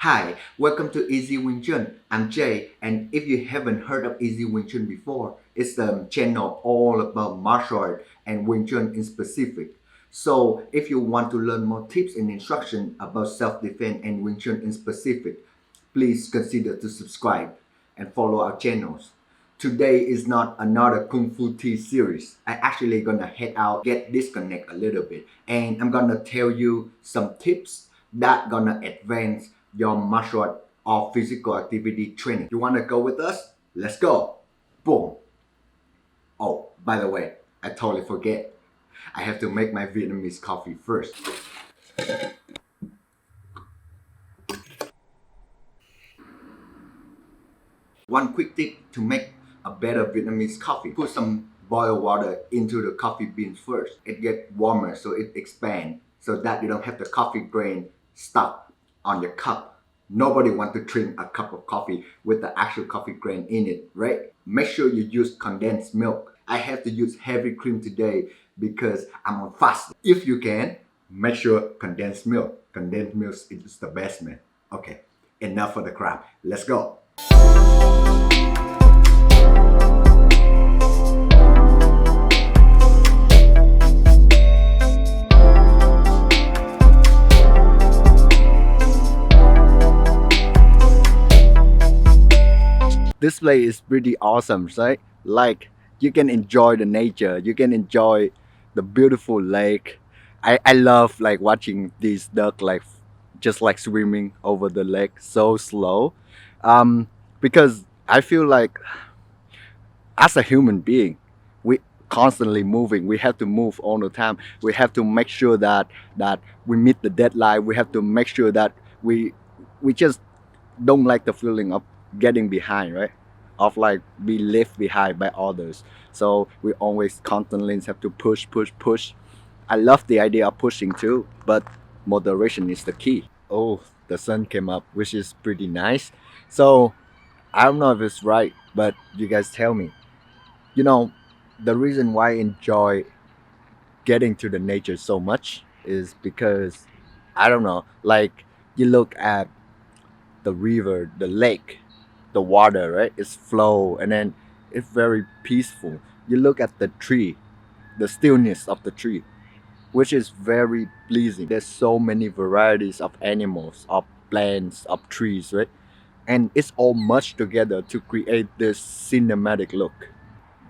Hi, welcome to EZ Wing Chun. I'm Jay, and if you haven't heard of EZ Wing Chun before, it's a channel all about martial art and Wing Chun in specific. So, if you want to learn more tips and instruction about self-defense and Wing Chun in specific, please consider to subscribe and follow our channels. Today is not another Kung Fu Tea series. I actually gonna head out, get disconnect a little bit, and I'm gonna tell you some tips that gonna advance your martial art or physical activity training. You wanna go with us? Let's go. Boom. Oh, by the way, I totally forget. I have to make my Vietnamese coffee first. One quick tip to make a better Vietnamese coffee. Put some boiled water into the coffee beans first. It gets warmer so it expands so that you don't have the coffee grain stuck on your cup. Nobody wants to drink a cup of coffee with the actual coffee grain in it, right? Make sure you use condensed milk. I have to use heavy cream today because I'm on fast. If you can, make sure condensed milk. Condensed milk is the best, man. Okay, enough for the crap. Let's go. This place is pretty awesome, right? Like you can enjoy the nature, you can enjoy the beautiful lake. I love like watching these duck like just like swimming over the lake so slow. Um, because I feel like as a human being, we constantly moving. We have to move all the time. We have to make sure that we meet the deadline. We have to make sure that we just don't like the feeling of getting behind, right? Of like be left behind by others. So we always constantly have to push, push, push. I love the idea of pushing too, but moderation is the key. Oh, the sun came up, which is pretty nice. So I don't know if it's right, but you guys tell me. You know, the reason why I enjoy getting to the nature so much is because I don't know, like you look at the river, the lake, the water, right? It's flow and then it's very peaceful. You look at the tree, the stillness of the tree, which is very pleasing. There's so many varieties of animals, of plants, of trees, right? And it's all merged together to create this cinematic look.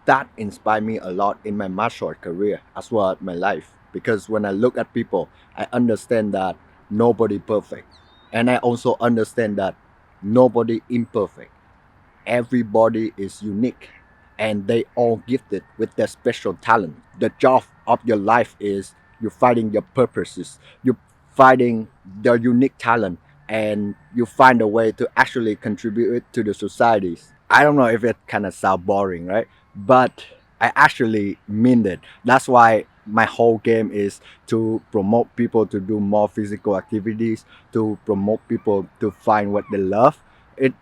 That inspired me a lot in my martial art career as well as my life. Because when I look at people, I understand that nobody perfect. And I also understand that nobody imperfect. Everybody is unique and they all gifted with their special talent. The job of your life is you're finding your purposes, you're finding their unique talent, and you find a way to actually contribute it to the societies. I don't know if it kind of sound boring, right? But I actually mean it. That's why my whole game is to promote people to do more physical activities, to promote people to find what they love. It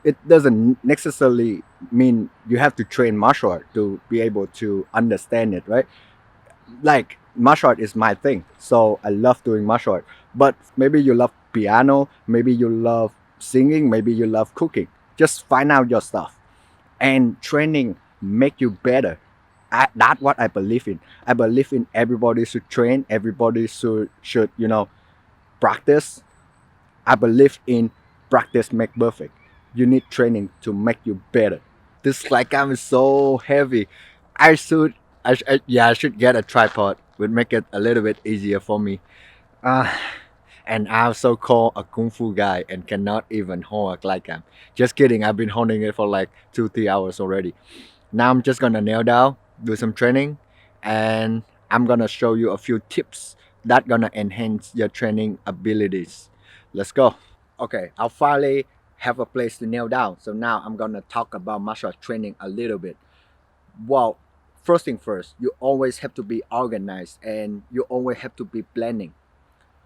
it doesn't necessarily mean you have to train martial art to be able to understand it, right? Like martial art is my thing, so I love doing martial art. But maybe you love piano, maybe you love singing, maybe you love cooking. Just find out your stuff, and training make you better. That's what I believe in. I believe in everybody should train, everybody should practice. I believe in practice make perfect. You need training to make you better. This like I'm so heavy. I should, yeah, I should get a tripod. Would make it a little bit easier for me. Uh, and I'm so called a kung fu guy and cannot even hold a glide cam. Just kidding. I've been holding it for like 2-3 hours already. Now I'm just gonna nail down, do some training, and I'm gonna show you a few tips that gonna enhance your training abilities. Let's go. Okay, I'll finally have a place to nail down. So now I'm gonna talk about martial arts training a little bit. Well, first thing first, you always have to be organized and you always have to be planning.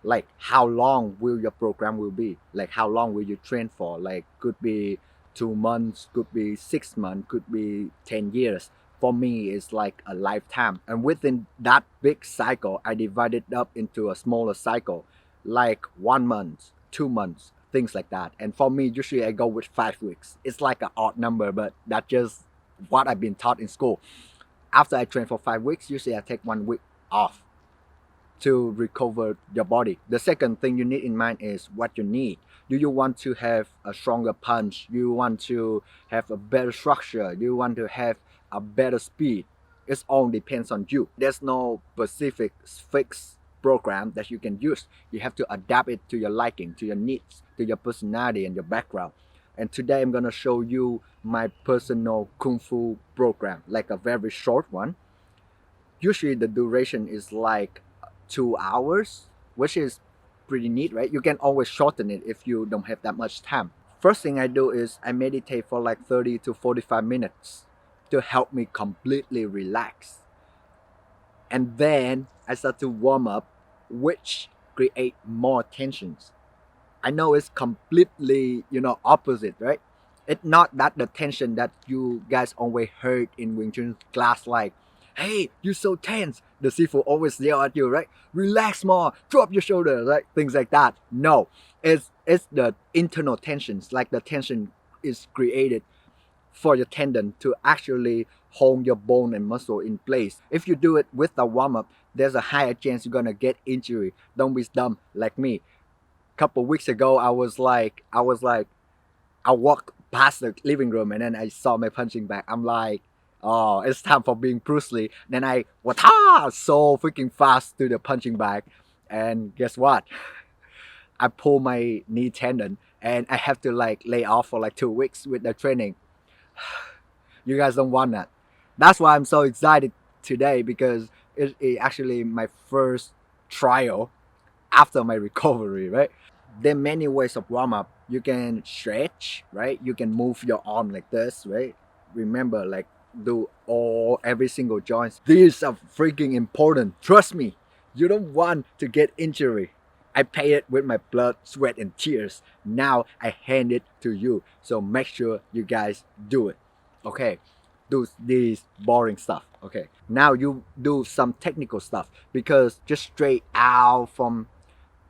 Like how long will your program will be? Like how long will you train for? Like could be 2 months, could be 6 months, could be 10 years. For me, it's like a lifetime. And within that big cycle, I divide it up into a smaller cycle, like 1 month, 2 months, things like that. And for me, usually I go with 5 weeks. It's like an odd number, but that's just what I've been taught in school. After I train for 5 weeks, usually I take 1 week off to recover your body. The second thing you need in mind is what you need. Do you want to have a stronger punch? Do you want to have a better structure? Do you want to have a better speed? It all depends on you. There's no specific fixed program that you can use. You have to adapt it to your liking, to your needs, to your personality and your background. And today I'm gonna show you my personal Kung Fu program, like a very short one. Usually the duration is like 2 hours, which is pretty neat, right? You can always shorten it if you don't have that much time. First thing I do is I meditate for like 30 to 45 minutes to help me completely relax. And then I start to warm up, which create more tensions. I know it's completely, opposite, right? It's not that the tension that you guys always heard in Wing Chun class, like, hey, you're so tense. The Sifu always yell at you, right? Relax more, drop your shoulders, right? Things like that. No, it's the internal tensions, like the tension is created for your tendon to actually hold your bone and muscle in place. If you do it with a warm-up, there's a higher chance you're gonna get injury. Don't be dumb like me. Couple weeks ago, I walked past the living room and then I saw my punching bag. I'm like, oh, it's time for being Bruce Lee. Then I wata so freaking fast to the punching bag, and guess what? I pulled my knee tendon and I have to like lay off for like 2 weeks with the training. You guys don't want that. That's why I'm so excited today, because it's actually my first trial after my recovery, right? There are many ways of warm up. You can stretch, right? You can move your arm like this, right? Remember, like, do every single joints. These are freaking important. Trust me, you don't want to get injury. I pay it with my blood, sweat, and tears. Now I hand it to you. So make sure you guys do it. Okay, do these boring stuff. Okay, now you do some technical stuff, because just straight out from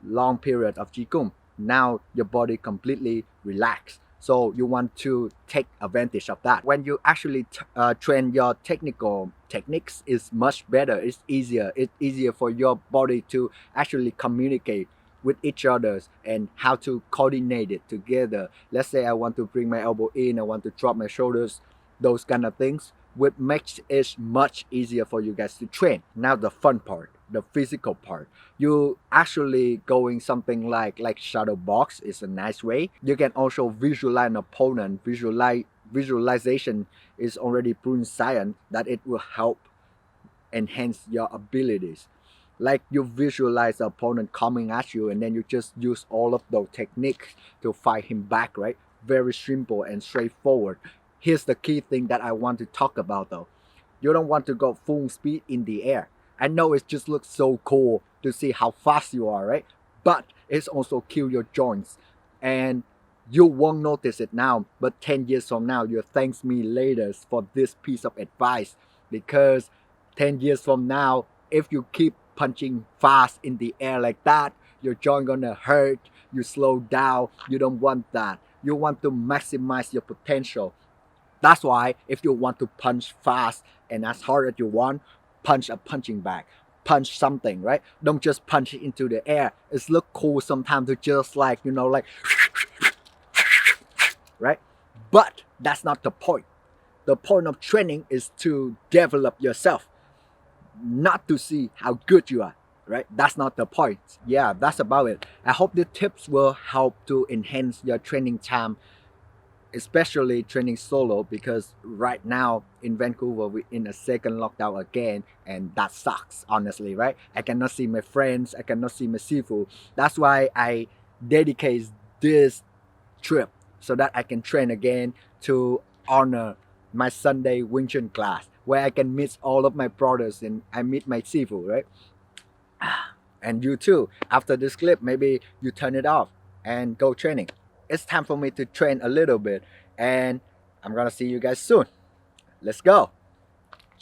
long period of Qigong, now your body completely relaxed. So you want to take advantage of that. When you actually train your technical techniques, is much better. It's easier. It's easier for your body to actually communicate with each other and how to coordinate it together. Let's say I want to bring my elbow in, I want to drop my shoulders, those kind of things, which makes it much easier for you guys to train. Now the fun part, the physical part. You actually going something like shadow box is a nice way. You can also visualize an opponent. Visualization is already proven science that it will help enhance your abilities. Like, you visualize the opponent coming at you and then you just use all of those techniques to fight him back, right? Very simple and straightforward. Here's the key thing that I want to talk about though. You don't want to go full speed in the air. I know it just looks so cool to see how fast you are, right? But it's also kill your joints. And you won't notice it now, but 10 years from now, you'll thank me later for this piece of advice. Because 10 years from now, if you keep punching fast in the air like that, your joint gonna hurt, you slow down. You don't want that. You want to maximize your potential. That's why if you want to punch fast and as hard as you want, punch a punching bag, punch something, right? Don't just punch it into the air. It's look cool sometimes to just like, right? But that's not the point. The point of training is to develop yourself, not to see how good you are, right? That's not the point. Yeah, that's about it. I hope the tips will help to enhance your training time, especially training solo, because right now in Vancouver we're in a second lockdown again, and that sucks, honestly, right? I cannot see my friends, I cannot see my Sifu. That's why I dedicate this trip so that I can train again to honor my Sunday Wing Chun class, where I can meet all of my brothers and I meet my Sifu, right? And you too, after this clip, maybe you turn it off and go training. It's time for me to train a little bit, and I'm gonna see you guys soon. Let's go.